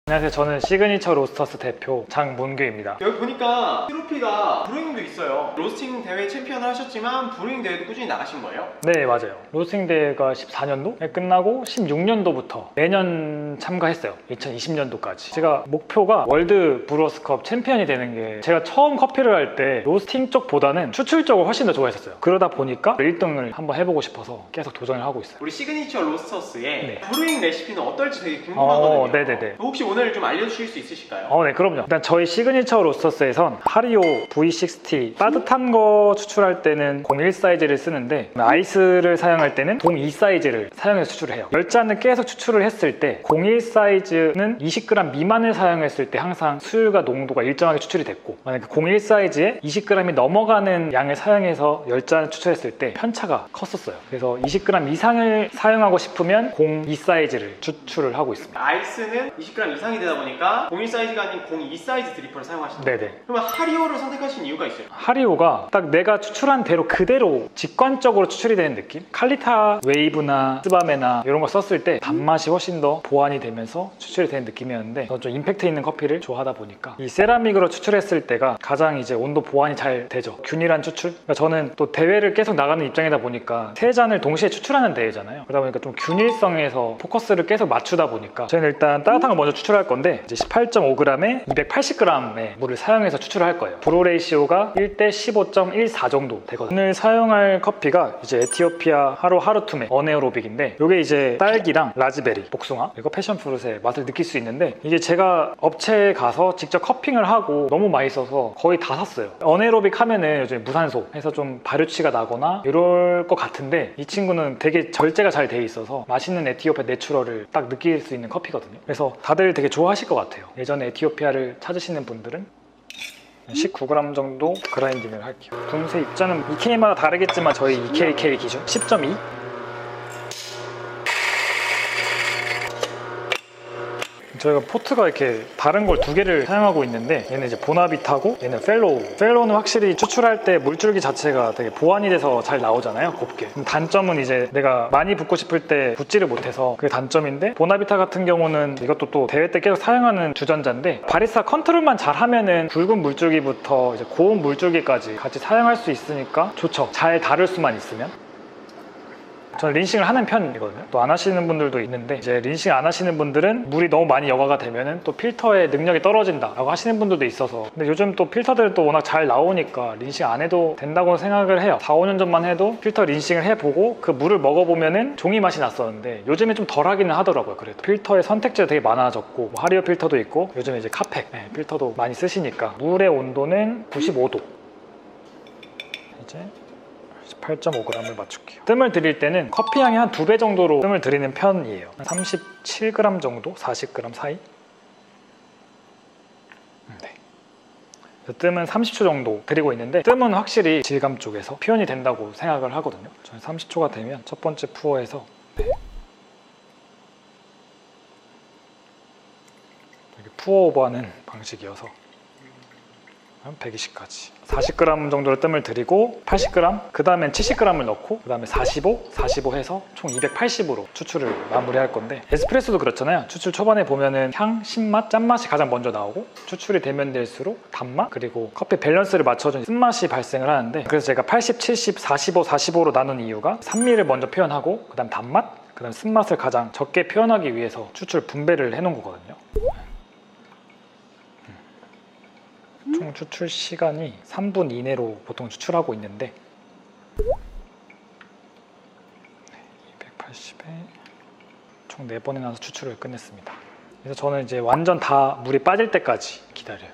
안녕하세요. 저는 시그니처 로스터스 대표 장문규입니다. 여기 보니까 트로피가 브루잉도 있어요. 로스팅 대회 챔피언을 하셨지만 브루잉 대회도 꾸준히 나가신 거예요? 네, 맞아요. 로스팅 대회가 14년도에 끝나고 16년도부터 매년 참가했어요. 2020년도까지. 제가 목표가 월드 브루어스컵 챔피언이 되는 게, 제가 처음 커피를 할 때 로스팅 쪽보다는 추출 쪽을 훨씬 더 좋아했었어요. 그러다 보니까 1등을 한번 해보고 싶어서 계속 도전을 하고 있어요. 우리 시그니처 로스터스의 네. 브루잉 레시피는 어떨지 되게 궁금하거든요. 네네네. 혹시 오늘 좀 알려주실 수 있으실까요? 네, 그럼요. 일단 저희 시그니처 로스터스에선 하리오 V60 따뜻한 거 추출할 때는 01 사이즈를 쓰는데, 아이스를 사용할 때는 02 사이즈를 사용해서 추출을 해요. 열잔을 계속 추출을 했을 때 01 사이즈는 20g 미만을 사용했을 때 항상 수율과 농도가 일정하게 추출이 됐고, 만약에 01 사이즈에 20g이 넘어가는 양을 사용해서 열잔을 추출했을 때 편차가 컸었어요. 그래서 20g 이상을 사용하고 싶으면 02 사이즈를 추출을 하고 있습니다. 아이스는 20g 이상이 되다 보니까 01 사이즈가 아닌 02 사이즈 드리퍼를 사용하시는 거예요? 네네. 그러면 하리오를 선택하신 이유가 있어요? 하리오가 딱 내가 추출한 대로 그대로 직관적으로 추출이 되는 느낌? 칼리타 웨이브나 스바메나 이런 거 썼을 때 단맛이 훨씬 더 보완이 되면서 추출이 되는 느낌이었는데, 좀 임팩트 있는 커피를 좋아하다 보니까 이 세라믹으로 추출했을 때가 가장 이제 온도 보완이 잘 되죠. 균일한 추출? 그러니까 저는 또 대회를 계속 나가는 입장이다 보니까 3잔을 동시에 추출하는 대회잖아요. 그러다 보니까 좀 균일성에서 포커스를 계속 맞추다 보니까 저희는 일단 따뜻한 걸 먼저 추출할 건데, 이제 18.5g에 280g의 물을 사용해서 추출을 할 거예요. 브로 레이시오가 1대 15.14 정도 되거든요. 오늘 사용할 커피가 이제 에티오피아 하루투메 어네오로빅인데, 이게 이제 딸기랑 라즈베리, 복숭아, 그리고 패션프루트의 맛을 느낄 수 있는데, 이게 제가 업체에 가서 직접 커핑을 하고 너무 맛있어서 거의 다 샀어요. 어네오로빅 하면은 요즘 무산소 해서 좀 발효치가 나거나 이럴 것 같은데, 이 친구는 되게 절제가 잘 돼 있어서 맛있는 에티오피아 내추럴을 딱 느낄 수 있는 커피거든요. 그래서 다들 되게 좋아하실 것 같아요. 예전에 에티오피아를 찾으시는 분들은 19g 정도 그라인딩을 할게요. 분쇄 입자는 EK마다 다르겠지만 저희 EKK 기준 10.2. 저희가 포트가 이렇게 다른 걸 2개를 사용하고 있는데, 얘는 이제 보나비타고 얘는 펠로우. 펠로우는 확실히 추출할 때 물줄기 자체가 되게 보완이 돼서 잘 나오잖아요, 곱게. 단점은 이제 내가 많이 붓고 싶을 때 붓지를 못해서 그게 단점인데, 보나비타 같은 경우는 이것도 또 대회 때 계속 사용하는 주전자인데, 바리스타 컨트롤만 잘 하면은 굵은 물줄기부터 이제 고운 물줄기까지 같이 사용할 수 있으니까 좋죠. 잘 다룰 수만 있으면. 저는 린싱을 하는 편이거든요. 또 안 하시는 분들도 있는데, 이제 린싱 안 하시는 분들은 물이 너무 많이 여과가 되면은 또 필터의 능력이 떨어진다 라고 하시는 분들도 있어서, 근데 요즘 또 필터들은 또 워낙 잘 나오니까 린싱 안 해도 된다고 생각을 해요. 4, 5년 전만 해도 필터 린싱을 해보고 그 물을 먹어보면은 종이 맛이 났었는데, 요즘에 좀 덜 하기는 하더라고요. 그래도 필터의 선택지가 되게 많아졌고, 뭐 하리오 필터도 있고, 요즘에 이제 카펙 필터도 많이 쓰시니까. 물의 온도는 95도. 이제 8.5g을 맞출게요. 뜸을 들일 때는 커피 향이 한 2배 정도로 뜸을 들이는 편이에요. 한 37g 정도? 40g 사이? 네. 뜸은 30초 정도 들이고 있는데, 뜸은 확실히 질감 쪽에서 표현이 된다고 생각을 하거든요. 저는 30초가 되면 첫 번째 푸어에서 이렇게 푸어 오버하는 방식이어서 120까지 40g 정도로 뜸을 들이고 80g, 그 다음엔 70g을 넣고, 그 다음에 45 해서 총 280으로 추출을 마무리할 건데, 에스프레소도 그렇잖아요. 추출 초반에 보면은 향, 신맛, 짠맛이 가장 먼저 나오고, 추출이 되면 될수록 단맛, 그리고 커피 밸런스를 맞춰준 쓴맛이 발생을 하는데, 그래서 제가 80, 70, 45로 나눈 이유가 산미를 먼저 표현하고, 그 다음 단맛, 그 다음 쓴맛을 가장 적게 표현하기 위해서 추출 분배를 해놓은 거거든요. 총 추출 시간이 3분 이내로 보통 추출하고 있는데, 280에 총 4번에 나서 추출을 끝냈습니다. 그래서 저는 이제 완전 다 물이 빠질 때까지 기다려요.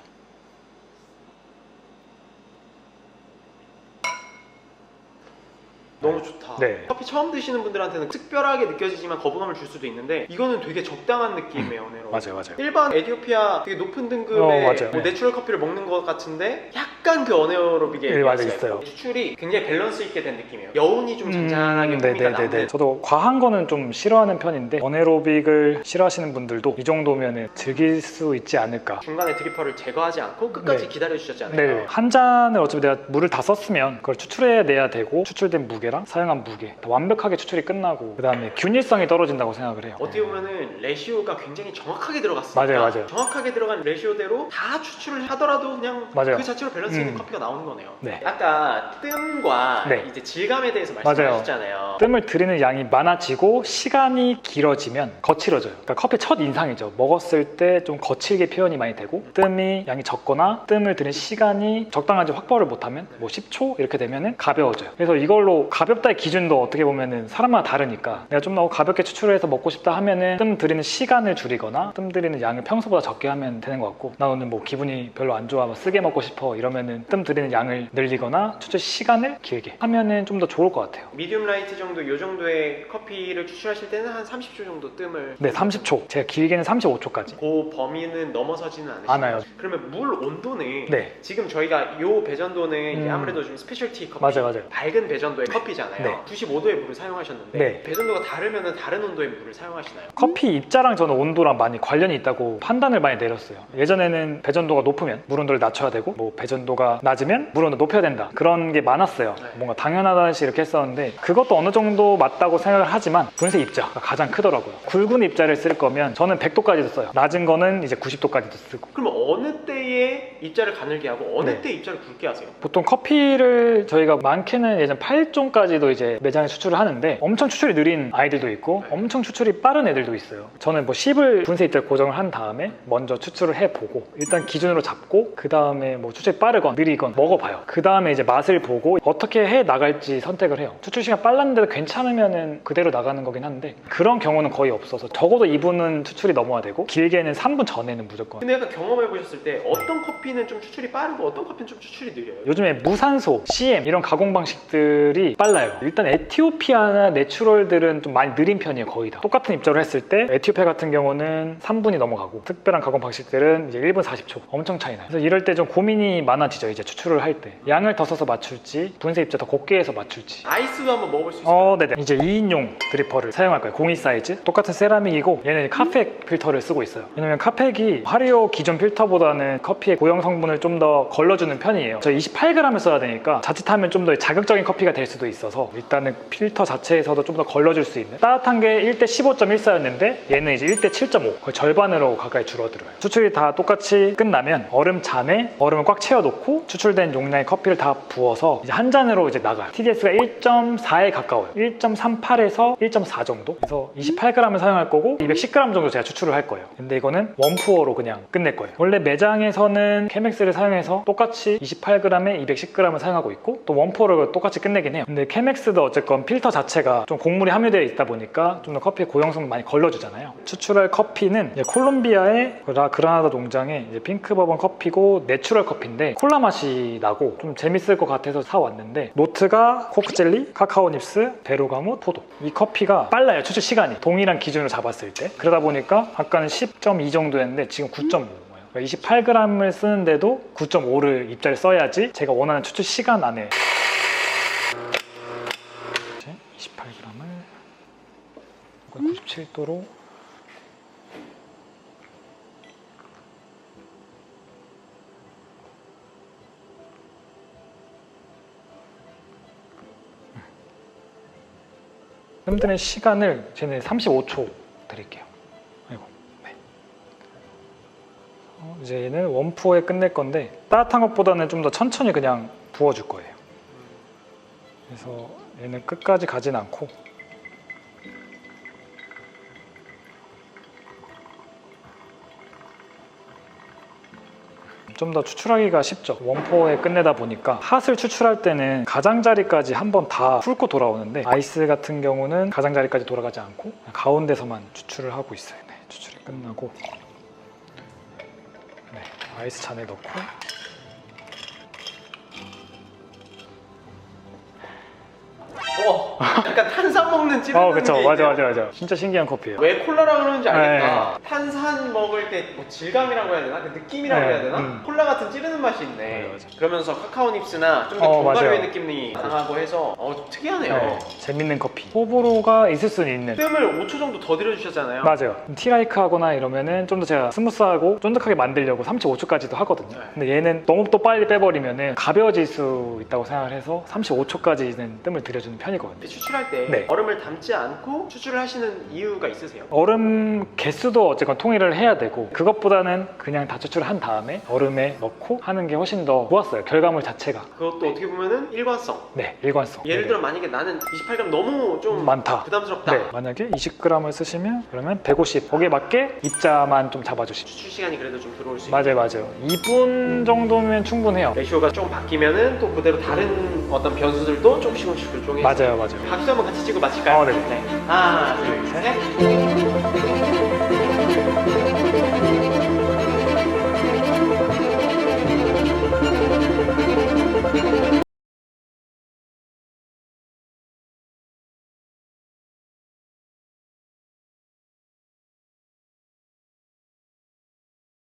너무 좋다. 네. 커피 처음 드시는 분들한테는 특별하게 느껴지지만 거부감을 줄 수도 있는데, 이거는 되게 적당한 느낌의 오네로. 맞아요. 일반 에티오피아 되게 높은 등급의 맞아요. 뭐 내추럴 커피를 먹는 것 같은데, 약간 그 어네어로빅의 네, 맞아요. 있어요. 추출이 굉장히 밸런스 있게 된 느낌이에요. 여운이 좀 잔잔하게 풍미가 나는. 저도 과한 거는 좀 싫어하는 편인데, 어네로빅을 싫어하시는 분들도 이 정도면 즐길 수 있지 않을까. 중간에 드리퍼를 제거하지 않고 끝까지 네. 기다려 주셨지 않나요? 한 잔을 어차피 내가 물을 다 썼으면 그걸 추출해내야 되고, 추출된 무게랑 사용한 무게 완벽하게 추출이 끝나고 그 다음에 균일성이 떨어진다고 생각을 해요. 어떻게 보면은 레시오가 굉장히 정확하게 들어갔으니까 맞아요. 정확하게 들어간 레시오대로 다 추출을 하더라도 그냥 맞아요. 그 자체로 밸런스 있는 커피가 나오는 거네요. 네. 아까 뜸과 네. 이제 질감에 대해서 맞아요. 말씀하셨잖아요. 뜸을 들이는 양이 많아지고 시간이 길어지면 거칠어져요. 그러니까 커피 첫 인상이죠. 먹었을 때 좀 거칠게 표현이 많이 되고 뜸이 양이 적거나 뜸을 들인 시간이 적당하게 확보를 못하면 뭐 10초 이렇게 되면은 가벼워져요. 그래서 이걸로 가볍다의 기준도 어떻게 보면은 사람마다 다르니까 내가 좀 더 가볍게 추출을 해서 먹고 싶다 하면은 뜸 들이는 시간을 줄이거나 뜸 들이는 양을 평소보다 적게 하면 되는 것 같고 나 오늘 뭐 기분이 별로 안 좋아 뭐 쓰게 먹고 싶어 이러면은 뜸 들이는 양을 늘리거나 추출 시간을 길게 하면은 좀 더 좋을 것 같아요. 미디움 라이트 정도 요 정도의 커피를 추출하실 때는 한 30초 정도 뜸을 네, 30초. 제가 길게는 35초까지. 그 범위는 넘어서지는 않으시나요? 않아요. 그러면 물 온도는 네. 지금 저희가 요 배전도는 이제 아무래도 좀 스페셜티 커피 맞아요. 밝은 배전도의 커피잖아요. 네. 95도의 물을 사용하셨는데 네. 배전도가 다르면 다른 온도의 물을 사용하시나요? 커피 입자랑 저는 온도랑 많이 관련이 있다고 판단을 많이 내렸어요. 예전에는 배전도가 높으면 물 온도를 낮춰야 되고 뭐 배전도가 낮으면 물 온도 높여야 된다. 그런 게 많았어요. 네. 뭔가 당연하다시 이렇게 했었는데 그것도 어느 정도 맞다고 생각을 하지만 분쇄 입자가 가장 크더라고요. 굵은 입자를 쓸 거면 저는 100도까지도 써요. 낮은 거는 이제 90도까지도 쓰고. 그럼 어느 때에 입자를 가늘게 하고 어느 네. 때에 입자를 굵게 하세요? 보통 커피를 저희가 많게는 예전 8종까지도 이제 매장에 추출을 하는데 엄청 추출이 느린 아이들도 있고 네. 엄청 추출이 빠른 애들도 있어요. 저는 뭐 10을 분쇄 입자를 고정을 한 다음에 먼저 추출을 해보고 일단 기준으로 잡고 그 다음에 뭐 추출이 빠르건 느리건 먹어봐요. 그 다음에 이제 맛을 보고 어떻게 해 나갈지 선택을 해요. 추출 시간 빨랐는데도 괜찮으면은 그대로 나가는 거긴 한데 그런 경우는 거의 없어서 적어도 2분은 추출이 넘어야 되고 길게는 3분 전에는 무조건. 근데 약간 경험해 보셨을 때 어떤 커피는 좀 추출이 빠르고 어떤 커피는 좀 추출이 느려요? 요즘에 무산소, CM 이런 가공 방식들이 빨라요. 일단 에티오피아나 내추럴들은 좀 많이 느린 편이에요. 거의 다. 똑같은 입자로 했을 때 에티오피아 같은 경우는 3분이 넘어가고 특별한 가공 방식들은 이제 1분 40초 엄청 차이 나요. 그래서 이럴 때 좀 고민이 많아지죠. 이제 추출을 할 때 양을 더 써서 맞출지 분쇄 입자 더 곱게 해서 맞출지. 아이스도 한번 먹어볼 수 있어요? 네네. 이제 2인용 드리퍼를 사용할 거예요. 02 사이즈. 똑같은 세라믹이고 얘는 카펙 필터를 쓰고 있어요. 왜냐면 카펙이 하리오 기존 필터보다는 커피의 고형 성분을 좀 더 걸러주는 편이에요. 저 28g을 써야 되니까 자칫하면 좀 더 자극적인 커피가 될 수도 있어서 일단은 필터 자체에서도 좀 더 걸러줄 수 있는 따뜻한 게 1대 15.14였는데 얘는 이제 1대 7.5 거의 절반으로 가까이 줄어들어요. 추출이 다 똑같이 끝나면 얼음 잔에 얼음을 꽉 채워놓고 추출된 용량의 커피를 다 부어서 이제 한 잔으로 이제 나가요. TDS가 1.4에 가까워요. 1.38에서 1.4 정도. 그래서 28g을 사용할 거고 210g 정도 제가 추출을 할 거예요. 근데 이거는 원푸어로 그냥 끝낼 거예요. 원래 매장에서는 캐맥스를 사용해서 똑같이 28g에 210g을 사용하고 있고 또 원푸어로 똑같이 끝내긴 해요. 근데 캐맥스도 어쨌건 필터 자체가 좀 곡물이 함유되어 있다 보니까 좀 더 커피의 고형성 많이 걸러주잖아요. 추출할 커피는 이제 콜롬비아의 그라나다 농장의 이제 핑크 버번 커피고 내추럴 커피인데 콜라 맛이 나고 좀 재밌을 것 같아서 사왔는데 노트가 코크 젤리, 카카오 닙스, 베르가못, 포도. 이 커피가 빨라요. 추출 시간이 동일한 기준으로 잡았을 때. 그러다 보니까 아까는 10.2 정도였는데 지금 9.5. 28g을 쓰는데도 9.5를 입자를 써야지 제가 원하는 추출 시간 안에 28g을 97도로 뜸드는 시간을 쟤는 35초 드릴게요. 아이고, 네. 이제 얘는 원푸어에 끝낼 건데 따뜻한 것보다는 좀 더 천천히 그냥 부어줄 거예요. 그래서 얘는 끝까지 가진 않고 좀 더 추출하기가 쉽죠. 원포에 끝내다 보니까 핫을 추출할 때는 가장자리까지 한번 다 훑고 돌아오는데 아이스 같은 경우는 가장자리까지 돌아가지 않고 가운데서만 추출을 하고 있어요. 네, 추출이 끝나고 네, 아이스 잔에 넣고 약간 탄산 먹는 찌르는 그쵸. 게 맞아. 있네요. 진짜 신기한 커피예요. 왜 콜라라 그러는지 알겠다. 네. 탄산 먹을 때 뭐 질감이라고 해야 되나? 그 느낌이라고 네, 해야 되나? 콜라 같은 찌르는 맛이 있네. 맞아. 그러면서 카카오 닙스나 좀 더 견과류의 맞아요. 느낌이 강하고 해서 특이하네요. 네, 재밌는 커피. 호불호가 있을 수는 있는. 뜸을 5초 정도 더 들여주셨잖아요. 맞아요. 티라이크 하거나 이러면은 좀 더 제가 스무스하고 쫀득하게 만들려고 35초까지도 하거든요. 네. 근데 얘는 너무 또 빨리 빼버리면은 가벼워질 수 있다고 생각을 해서 35초까지는 뜸을 들여주는 편이거든요. 추출할 때 네. 얼음을 담지 않고 추출을 하시는 이유가 있으세요? 얼음 개수도 어쨌건 통일을 해야 되고 그것보다는 그냥 다 추출한 다음에 얼음에 넣고 하는 게 훨씬 더 좋았어요. 결과물 자체가. 그것도 어떻게 보면은 일관성. 네, 일관성. 예를 네. 들어 만약에 나는 28g 너무 좀 많다. 부담스럽다. 네, 만약에 20g을 쓰시면 그러면 150 거기에 맞게 입자만 좀 잡아주시면 추출 시간이 그래도 좀 들어올 수 있는. 맞아요. 2분 정도면 충분해요. 레시오가 좀 바뀌면은 또 그대로 다른 어떤 변수들도 조금씩 조금씩 조정해서. 맞아요. 박수 한번 같이 치고 마실까요? 네. 하나, 둘, 셋.